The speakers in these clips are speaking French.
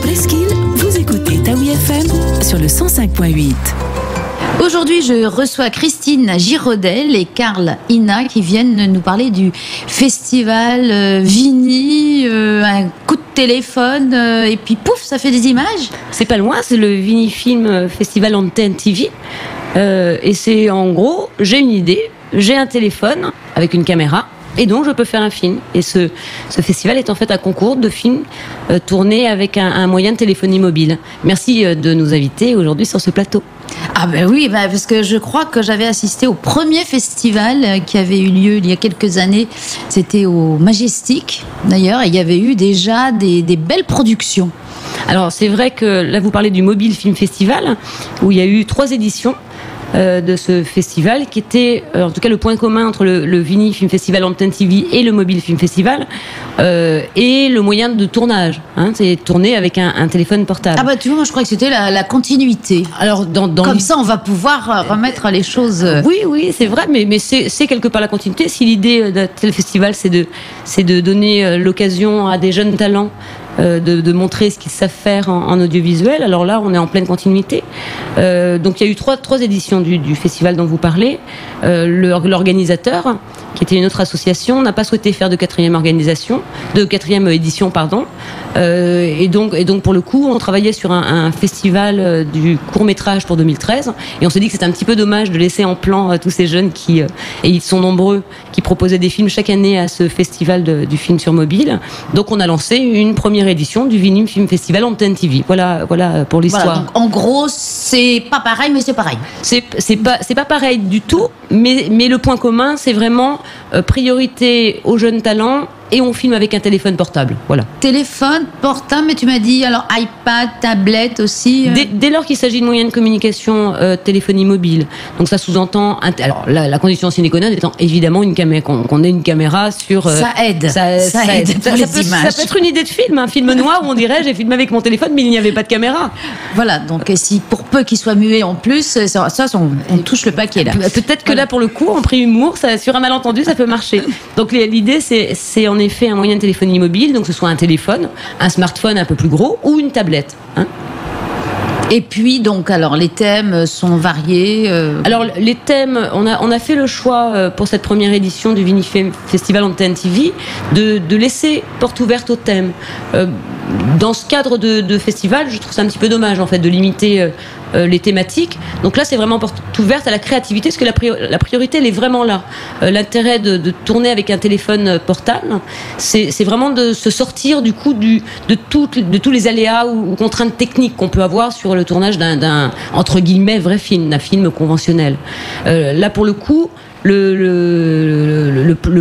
Presqu'île, vous écoutez Taoui FM sur le 105.8. Aujourd'hui, je reçois Christine Girodel et Karl Ina qui viennent nous parler du festival Vini, un coup de téléphone et puis pouf, ça fait des images. C'est pas loin, c'est le Vini Film Festival Antenne TV. Et c'est en gros, j'ai une idée, j'ai un téléphone avec une caméra. Et donc je peux faire un film. Et ce festival est en fait un concours de films tournés avec un moyen de téléphonie mobile. Merci de nous inviter aujourd'hui sur ce plateau. Ah ben oui, parce que je crois que j'avais assisté au premier festival qui avait eu lieu il y a quelques années. C'était au Majestic d'ailleurs, et il y avait eu déjà des belles productions. Alors c'est vrai que là vous parlez du Mobile Film Festival, où il y a eu 3 éditions de ce festival, qui était en tout cas le point commun entre le Vini Film Festival Antenne TV et le Mobile Film Festival, et le moyen de tournage, hein, c'est tourner avec un téléphone portable. Ah bah tu vois, moi je crois que c'était la continuité. Alors comme ça on va pouvoir remettre les choses. Oui, c'est vrai, mais c'est quelque part la continuité. Si l'idée d'un tel festival c'est de donner l'occasion à des jeunes talents de montrer ce qu'ils savent faire en audiovisuel, alors là on est en pleine continuité. Donc il y a eu trois éditions du festival dont vous parlez. L'organisateur, qui était une autre association, n'a pas souhaité faire de quatrième édition, pardon. Et donc pour le coup on travaillait sur un festival du court-métrage pour 2013, et on s'est dit que c'était un petit peu dommage de laisser en plan tous ces jeunes et ils sont nombreux, qui proposaient des films chaque année à ce festival du film sur mobile. Donc on a lancé une première édition du Vini Film Festival Antenne TV. Voilà pour l'histoire. Voilà, donc en gros c'est pas pareil, mais c'est pareil. C'est pas pareil du tout, mais le point commun c'est vraiment priorité aux jeunes talents. Et on filme avec un téléphone portable, voilà. Téléphone portable, mais tu m'as dit alors iPad, tablette aussi. Dès lors qu'il s'agit de moyens de communication, téléphonie mobile. Donc ça sous-entend. Alors la condition sine qua non étant évidemment qu'on ait une caméra sur. Ça aide. Ça aide. Ça peut être une idée de film, un film noir où on dirait j'ai filmé avec mon téléphone, mais il n'y avait pas de caméra. Voilà. Donc si pour peu qu'il soit muet en plus, on touche le paquet là. Peut-être que là pour le coup, en pré-humour, sur un malentendu, ça peut marcher. Donc l'idée c'est en effet un moyen de téléphonie mobile, donc que ce soit un téléphone, un smartphone un peu plus gros ou une tablette. Hein. Et puis donc alors les thèmes sont variés. Alors les thèmes, on a fait le choix pour cette première édition du Vini Festival Antenne TV de laisser porte ouverte aux thèmes. Dans ce cadre de festival, je trouve ça un petit peu dommage en fait de limiter les thématiques. Donc là, c'est vraiment porte ouverte à la créativité, parce que la priorité, elle est vraiment là. L'intérêt de tourner avec un téléphone portable, c'est vraiment de se sortir du coup de tous les aléas ou contraintes techniques qu'on peut avoir sur le tournage d'un entre guillemets vrai film, d'un film conventionnel. Là, pour le coup, le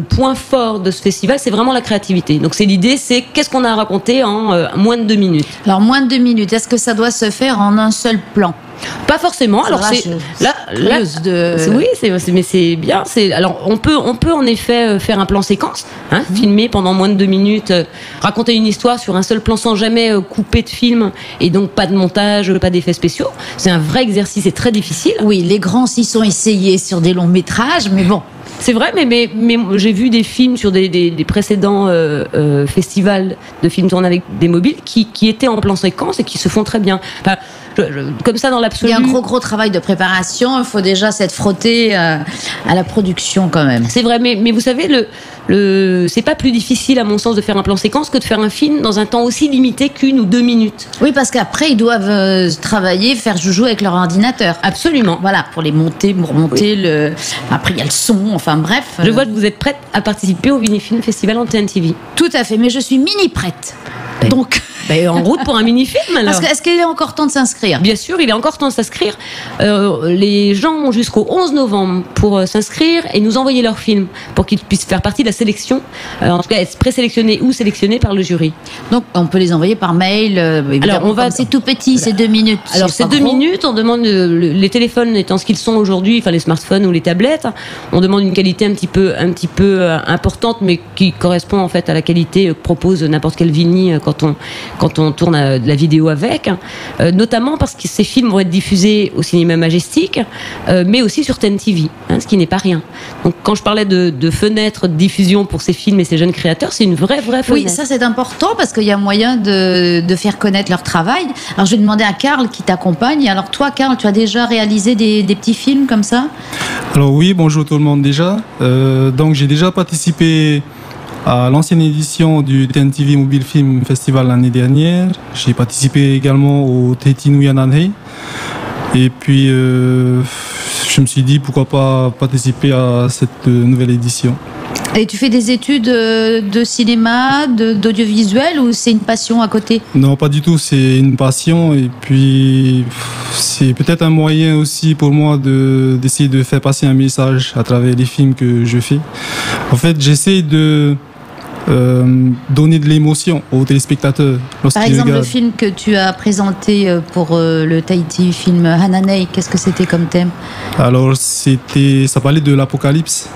point fort de ce festival, c'est vraiment la créativité. Donc l'idée, c'est qu'est-ce qu'on a à raconter en moins de 2 minutes. Alors moins de 2 minutes, est-ce que ça doit se faire en un seul plan? Pas forcément. Alors mais c'est bien. Alors on peut en effet faire un plan séquence, hein, filmer pendant moins de 2 minutes, raconter une histoire sur un seul plan sans jamais couper de film, et donc pas de montage, pas d'effets spéciaux. C'est un vrai exercice, c'est très difficile. Oui, les grands s'y sont essayés sur des longs métrages, mais bon. C'est vrai, mais j'ai vu des films sur des précédents festivals de films tournés avec des mobiles qui étaient en plan séquence et qui se font très bien. Enfin, comme ça dans l'absolu. Il y a un gros travail de préparation. Il faut déjà s'être frotté à la production quand même. C'est vrai, mais vous savez, c'est pas plus difficile à mon sens de faire un plan séquence que de faire un film dans un temps aussi limité qu'1 ou 2 minutes. Oui, parce qu'après ils doivent travailler, faire joujou avec leur ordinateur. Absolument. Voilà, pour les monter, oui. Après il y a le son, enfin bref. Je vois que vous êtes prête à participer au Vini Film Festival Antenne TV. Tout à fait, mais je suis mini prête. Donc, en route pour un mini-film alors. Est-ce qu'il est encore temps de s'inscrire? Bien sûr, il est encore temps de s'inscrire. Les gens ont jusqu'au 11 novembre pour s'inscrire et nous envoyer leur film pour qu'ils puissent faire partie de la sélection, en tout cas être présélectionnés ou sélectionnés par le jury. Donc on peut les envoyer par mail. Alors c'est tout petit, c'est 2 minutes. Alors c'est 2 minutes, on demande les téléphones étant ce qu'ils sont aujourd'hui, enfin les smartphones ou les tablettes, on demande une qualité un petit peu importante, mais qui correspond en fait à la qualité que propose n'importe quel Vini quand on tourne de la vidéo avec, notamment parce que ces films vont être diffusés au Cinéma Majestic, mais aussi sur TNTV, ce qui n'est pas rien. Donc quand je parlais de fenêtre de diffusion pour ces films et ces jeunes créateurs, c'est une vraie fenêtre. Oui, ça c'est important parce qu'il y a moyen de faire connaître leur travail. Alors je vais demander à Karl qui t'accompagne. Alors toi, Karl, tu as déjà réalisé des petits films comme ça? Alors oui, bonjour tout le monde déjà. Donc j'ai déjà participé à l'ancienne édition du TNTV Mobile Film Festival l'année dernière. J'ai participé également au Tahiti Nuyananhei. Et puis je me suis dit pourquoi pas participer à cette nouvelle édition. Et tu fais des études de cinéma, d'audiovisuel ou c'est une passion à côté? Non, pas du tout, c'est une passion et puis c'est peut-être un moyen aussi pour moi d'essayer de faire passer un message à travers les films que je fais. En fait, j'essaie de donner de l'émotion aux téléspectateurs. Par exemple, le film que tu as présenté pour le Tahiti film Hananei, qu'est-ce que c'était comme thème? Alors, ça parlait de l'apocalypse.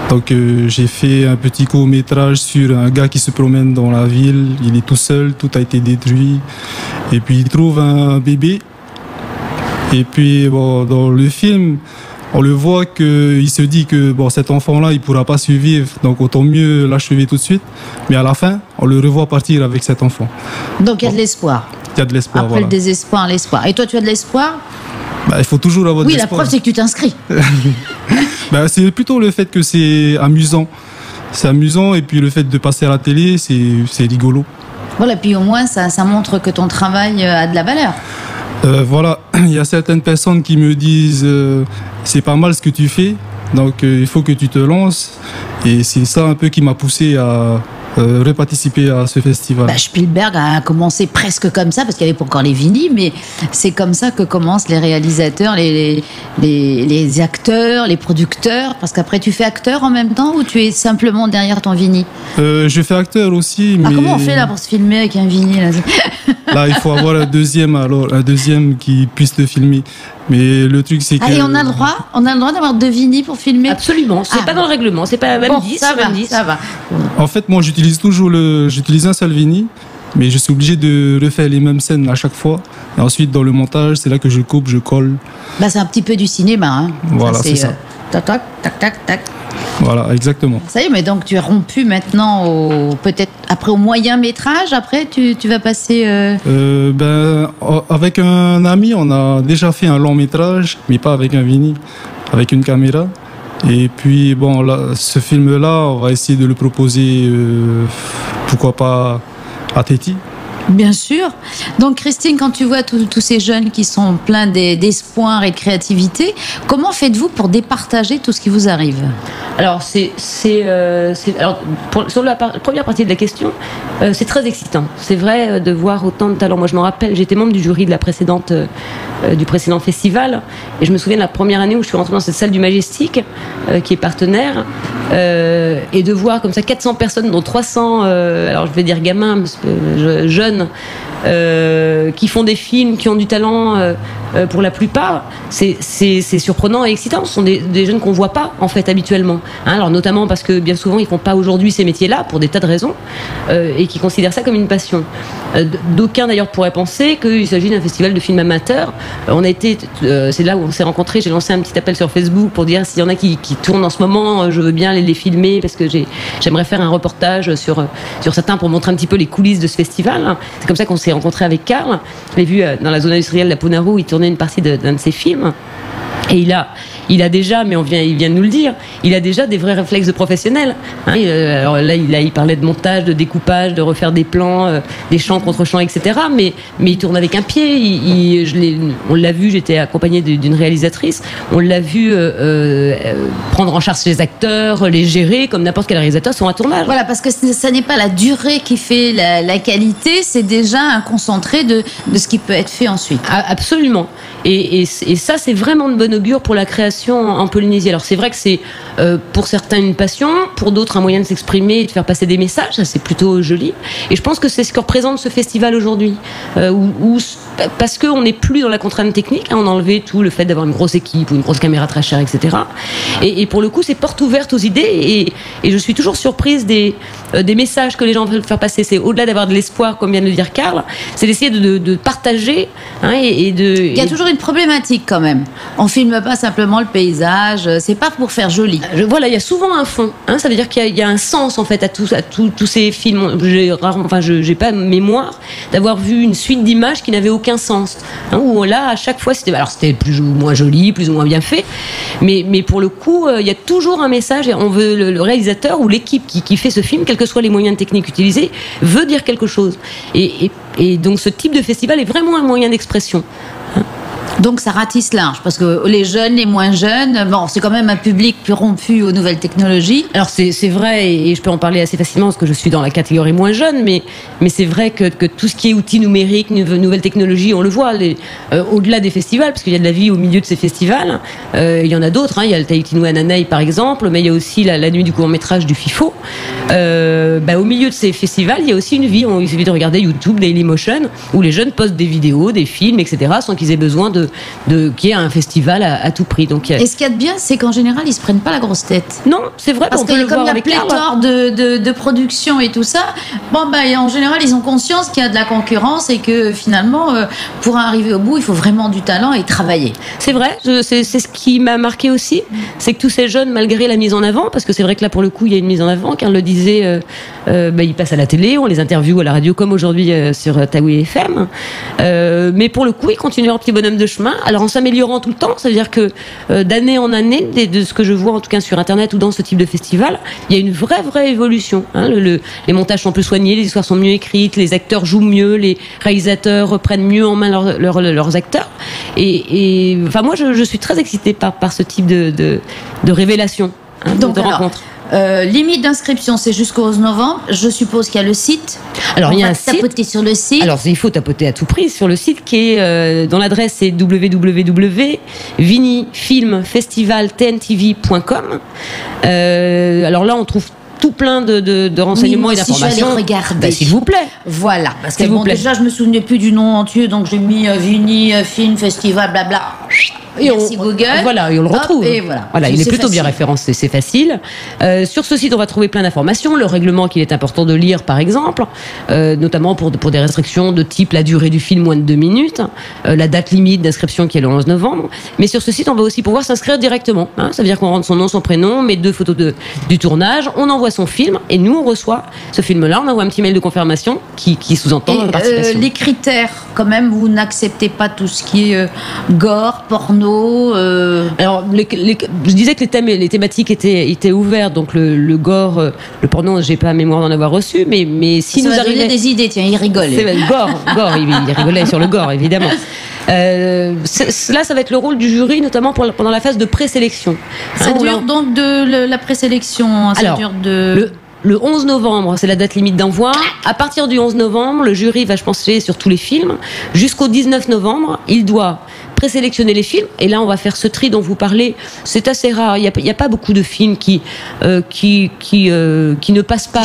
Donc j'ai fait un petit court-métrage sur un gars qui se promène dans la ville, il est tout seul, tout a été détruit, et puis il trouve un bébé. Et puis bon, dans le film, on le voit qu'il se dit que bon, cet enfant-là, il ne pourra pas survivre, donc autant mieux l'achever tout de suite. Mais à la fin, on le revoit partir avec cet enfant. Donc il y a de l'espoir. Il y a de l'espoir, après le désespoir, l'espoir. Et toi, tu as de l'espoir? Il faut toujours avoir de l'espoir. Oui, la preuve, c'est que tu t'inscris. C'est plutôt le fait que c'est amusant. C'est amusant et puis le fait de passer à la télé, c'est rigolo. Voilà, puis au moins, ça montre que ton travail a de la valeur. Voilà, il y a certaines personnes qui me disent c'est pas mal ce que tu fais, donc il faut que tu te lances. Et c'est ça un peu qui m'a poussé à reparticiper à ce festival. Spielberg a commencé presque comme ça, parce qu'il n'y avait pas encore les vinyles, mais c'est comme ça que commencent les réalisateurs, les acteurs, les producteurs, parce qu'après tu fais acteur en même temps ou tu es simplement derrière ton vinyle? Je fais acteur aussi, mais... comment on fait là pour se filmer avec un vinyle? Là, il faut avoir un deuxième qui puisse te filmer. Mais le truc, c'est que... Et on a le droit d'avoir 2 vinyles pour filmer? Absolument, c'est pas dans le règlement, c'est pas même 10, ça va. En fait, moi, j'utilise un seul vinyle, mais je suis obligé de refaire les mêmes scènes à chaque fois. Et ensuite, dans le montage, c'est là que je coupe, je colle. C'est un petit peu du cinéma, hein. Voilà, c'est ça. Tac, tac, tac, tac. Voilà, exactement. Ça y est, mais donc tu es rompu maintenant peut-être après au moyen métrage. Après, tu vas passer. Avec un ami, on a déjà fait un long métrage, mais pas avec un vinyle, avec une caméra. Et puis bon, là, ce film-là, on va essayer de le proposer, pourquoi pas à Tahiti. Bien sûr. Donc Christine, quand tu vois tous ces jeunes qui sont pleins d'espoir et de créativité, comment faites-vous pour départager tout ce qui vous arrive? Alors sur la première partie de la question, c'est très excitant. C'est vrai de voir autant de talents. Moi, je me rappelle, j'étais membre du jury de du précédent festival, et je me souviens de la première année où je suis rentrée dans cette salle du Majestic, qui est partenaire, et de voir comme ça 400 personnes, dont 300, alors je vais dire gamins, parce que jeunes, qui font des films, qui ont du talent pour la plupart. C'est surprenant et excitant. Ce sont des jeunes qu'on voit pas en fait habituellement. Alors notamment parce que bien souvent ils font pas aujourd'hui ces métiers-là pour des tas de raisons, et qui considèrent ça comme une passion. D'aucuns d'ailleurs pourraient penser qu'il s'agit d'un festival de films amateurs. C'est là où on s'est rencontrés. J'ai lancé un petit appel sur Facebook pour dire s'il y en a qui tournent en ce moment, je veux bien les filmer parce que j'aimerais faire un reportage sur certains pour montrer un petit peu les coulisses de ce festival. C'est comme ça qu'on s'est rencontrés avec Karl. Je l'ai vu dans la zone industrielle d'Apunaru, il tournait une partie d'un de ses films. Et il a déjà, mais il vient de nous le dire, il a déjà des vrais réflexes de professionnel. Alors là, il parlait de montage, de découpage, de refaire des plans, des champs contre champs, etc. Mais il tourne avec un pied. On l'a vu, j'étais accompagnée d'une réalisatrice. On l'a vu prendre en charge les acteurs, les gérer comme n'importe quel réalisateur sur un tournage. Voilà, parce que ça n'est pas la durée qui fait la qualité, c'est déjà un concentré de ce qui peut être fait ensuite. Absolument. Et ça, c'est vraiment de bon augure pour la création en Polynésie. Alors c'est vrai que c'est pour certains une passion, pour d'autres un moyen de s'exprimer et de faire passer des messages. Ça, c'est plutôt joli. Et je pense que c'est ce que représente ce festival aujourd'hui, parce qu'on n'est plus dans la contrainte technique, on a enlevé tout le fait d'avoir une grosse équipe ou une grosse caméra très chère, etc. Et pour le coup, c'est porte ouverte aux idées. Et je suis toujours surprise des des messages que les gens veulent faire passer. C'est au-delà d'avoir de l'espoir, comme vient de le dire Karl, c'est d'essayer de partager, hein, et de... Il y a toujours une problématique quand même. On filme pas simplement le paysage, c'est pas pour faire joli. Voilà, il y a souvent un fond, hein, ça veut dire qu'il y a un sens en fait à tous ces films. J'ai pas mémoire d'avoir vu une suite d'images qui n'avaient aucun sens, hein, où là à chaque fois c'était plus ou moins joli, plus ou moins bien fait, mais pour le coup il y a toujours un message, et on veut le réalisateur ou l'équipe qui fait ce film, quels que soient les moyens techniques utilisés, veut dire quelque chose, et donc ce type de festival est vraiment un moyen d'expression. Donc ça ratisse large, parce que les jeunes, les moins jeunes, bon, c'est quand même un public plus rompu aux nouvelles technologies. Alors c'est vrai, et je peux en parler assez facilement parce que je suis dans la catégorie moins jeune, mais c'est vrai que tout ce qui est outils numériques, nouvelles technologies, on le voit au-delà des festivals, parce qu'il y a de la vie au milieu de ces festivals. Il y en a d'autres, hein, il y a le Tahiti Nui Ananei par exemple, mais il y a aussi la nuit du court-métrage du FIFO. Au milieu de ces festivals, il y a aussi une vie. Il suffit de regarder YouTube, Dailymotion, où les jeunes postent des vidéos, des films, etc., sans qu'ils aient besoin qu'il y ait un festival à tout prix. Donc, et ce qu'il y a de bien, c'est qu'en général, ils se prennent pas la grosse tête. Non, c'est vrai, parce que comme il y a pléthore de production et tout ça, en général, ils ont conscience qu'il y a de la concurrence et que finalement, pour arriver au bout, il faut vraiment du talent et travailler. C'est vrai, c'est ce qui m'a marqué aussi, c'est que tous ces jeunes, malgré la mise en avant, parce que c'est vrai que là, pour le coup, il y a une mise en avant, Karl le disait, ils passent à la télé, on les interviewe à la radio, comme aujourd'hui sur Taoui FM, mais pour le coup, ils continuent leur petit bonhomme de chemin, alors en s'améliorant tout le temps. Ça veut dire que d'année en année, de ce que je vois en tout cas sur internet ou dans ce type de festival, il y a une vraie évolution, hein. Les montages sont plus soignés, les histoires sont mieux écrites, les acteurs jouent mieux, les réalisateurs reprennent mieux en main leurs acteurs, et enfin moi je suis très excitée par ce type de révélation, hein, de rencontre. Limite d'inscription, c'est jusqu'au 11 novembre. Je suppose qu'il y a le site. Alors, il y a un site. Tapoter sur le site. Alors, il faut tapoter à tout prix sur le site qui est dont l'adresse est www.vinifilmfestivaltntv.com. Alors là, on trouve tout plein de renseignements et d'informations. Si je vais aller regarder. S'il vous plaît. Voilà. Parce que déjà, je me souvenais plus du nom entier, donc j'ai mis Vini Film Festival, blabla. Et merci Google. Voilà, et on le retrouve. Et voilà, il est plutôt bien référencé, c'est facile. Sur ce site, on va trouver plein d'informations. Le règlement qu'il est important de lire, par exemple, notamment pour des restrictions de type la durée du film, moins de 2 minutes, la date limite d'inscription qui est le 11 novembre. Mais sur ce site, on va aussi pouvoir s'inscrire directement. Hein. Ça veut dire qu'on rentre son nom, son prénom, met 2 photos du tournage, on envoie son film, et nous, on reçoit ce film-là, on envoie un petit mail de confirmation qui sous-entend la participation. Les critères, quand même, vous n'acceptez pas tout ce qui est gore, porno. Alors, je disais que les thématiques étaient ouvertes, donc le gore, le porno, j'ai pas mémoire d'en avoir reçu, mais si ça nous arrivait des idées, tiens, il rigole. Gore, il rigolait sur le gore, évidemment. Là, ça va être le rôle du jury, notamment pendant la phase de présélection. Ça dure donc de la présélection. Le 11 novembre, c'est la date limite d'envoi. À partir du 11 novembre, le jury va, je pense, sur tous les films. Jusqu'au 19 novembre, il doit présélectionner les films. Et là, on va faire ce tri dont vous parlez. C'est assez rare. Il y a pas beaucoup de films qui ne passent pas.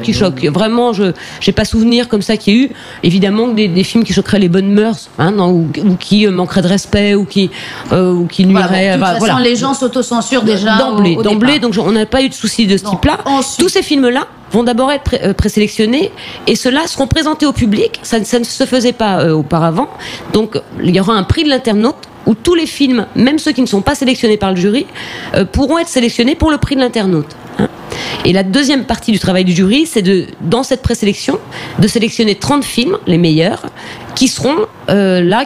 Qui choquent. Vraiment, j'ai pas souvenir comme ça qu'il y a eu. Évidemment, des films qui choqueraient les bonnes mœurs, hein, ou qui manqueraient de respect, ou qui nuiraient. De toute façon, les gens s'autocensurent déjà d'emblée. Donc, on n'a pas eu de souci de ce type-là. Tous ces films-là vont d'abord être présélectionnés, et ceux-là seront présentés au public. Ça ne se faisait pas auparavant. Donc, il y aura un prix de l'internaute où tous les films, même ceux qui ne sont pas sélectionnés par le jury, pourront être sélectionnés pour le prix de l'internaute. Hein. Et la deuxième partie du travail du jury, c'est dans cette présélection, de sélectionner 30 films, les meilleurs, qui seront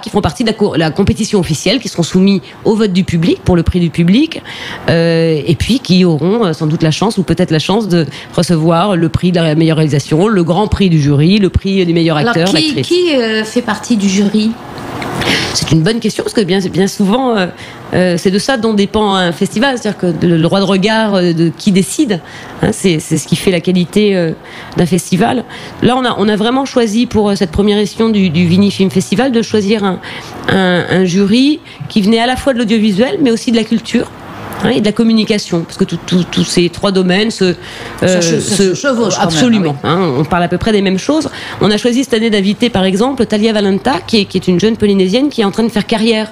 qui feront partie de la compétition officielle, qui seront soumis au vote du public, pour le prix du public, et puis qui auront sans doute la chance, ou peut-être la chance, de recevoir le prix de la meilleure réalisation, le grand prix du jury, le prix du meilleur acteur, l'actrice. Qui fait partie du jury ? C'est une bonne question, parce que bien souvent, c'est de ça dont dépend un festival, c'est-à-dire que le droit de regard de qui décide, hein, c'est ce qui fait la qualité d'un festival. Là, on a vraiment choisi pour cette première édition du Vini Film Festival de choisir un jury qui venait à la fois de l'audiovisuel, mais aussi de la culture. et de la communication, parce que tous ces trois domaines se chevauchent absolument. Quand même, hein, on parle à peu près des mêmes choses. On a choisi cette année d'inviter par exemple Thalia Valenta, qui est une jeune polynésienne qui est en train de faire carrière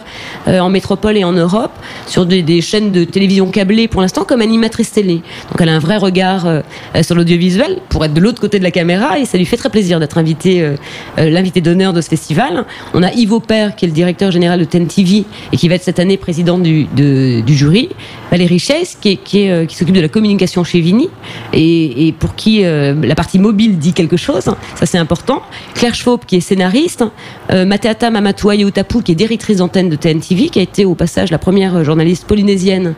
en métropole et en Europe sur des chaînes de télévision câblées pour l'instant comme animatrice télé. Donc elle a un vrai regard sur l'audiovisuel pour être de l'autre côté de la caméra, et ça lui fait très plaisir d'être l'invité d'honneur de ce festival. On a Yves Aupert, qui est le directeur général de TEN-TV et qui va être cette année président du jury. Valérie Chase, qui s'occupe de la communication chez Vini et pour qui la partie mobile dit quelque chose, ça c'est important. Claire Schwab, qui est scénariste. Mateata Mamatua Yeutapu, qui est directrice d'antenne de TEN-TV, qui a été au passage la première journaliste polynésienne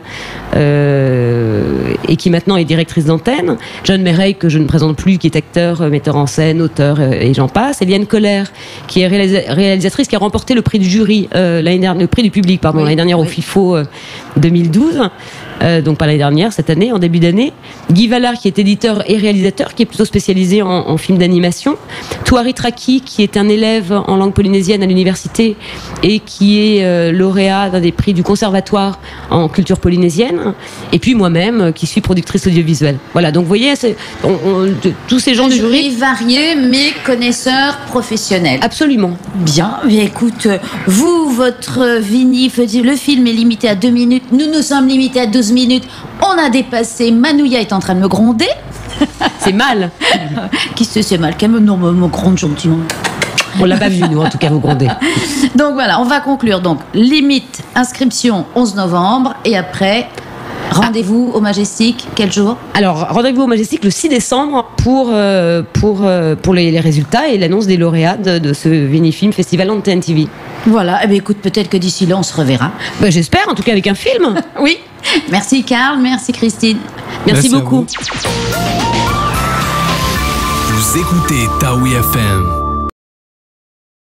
et qui maintenant est directrice d'antenne. John Merey, que je ne présente plus, qui est acteur, metteur en scène, auteur et j'en passe. Eliane Coller, qui est réalisatrice, qui a remporté le prix du jury le prix du public, l'année dernière au FIFO 2012. Donc pas l'année dernière, cette année, en début d'année. Guy Vallard, qui est éditeur et réalisateur, qui est plutôt spécialisé en films d'animation. Touari Traki, qui est un élève en langue polynésienne à l'université et qui est lauréat d'un des prix du conservatoire en culture polynésienne. Et puis moi-même, qui suis productrice audiovisuelle. Voilà, donc vous voyez, tous ces gens du jury variés, mais connaisseurs professionnels. Absolument. Bien, mais écoute, vous, votre Vini, le film est limité à 2 minutes, nous sommes limités à 12 minutes, on a dépassé, Manouya est en train de me gronder. C'est mal. Qui c'est mal, qu'elle me gronde gentiment. On l'a pas vu, nous, en tout cas, vous grondez. Donc voilà, on va conclure. Donc, limite, inscription 11 novembre, et après... Rendez-vous au Majestic, quel jour? Alors, rendez-vous au Majestic le 6 décembre pour les résultats et l'annonce des lauréats de ce Vinifilm Festival en TEN-TV. Voilà, eh bien, écoute, peut-être que d'ici là, on se reverra. J'espère, en tout cas avec un film. Oui. Merci Karl, merci Christine. Merci beaucoup. Vous écoutez Taoui FM.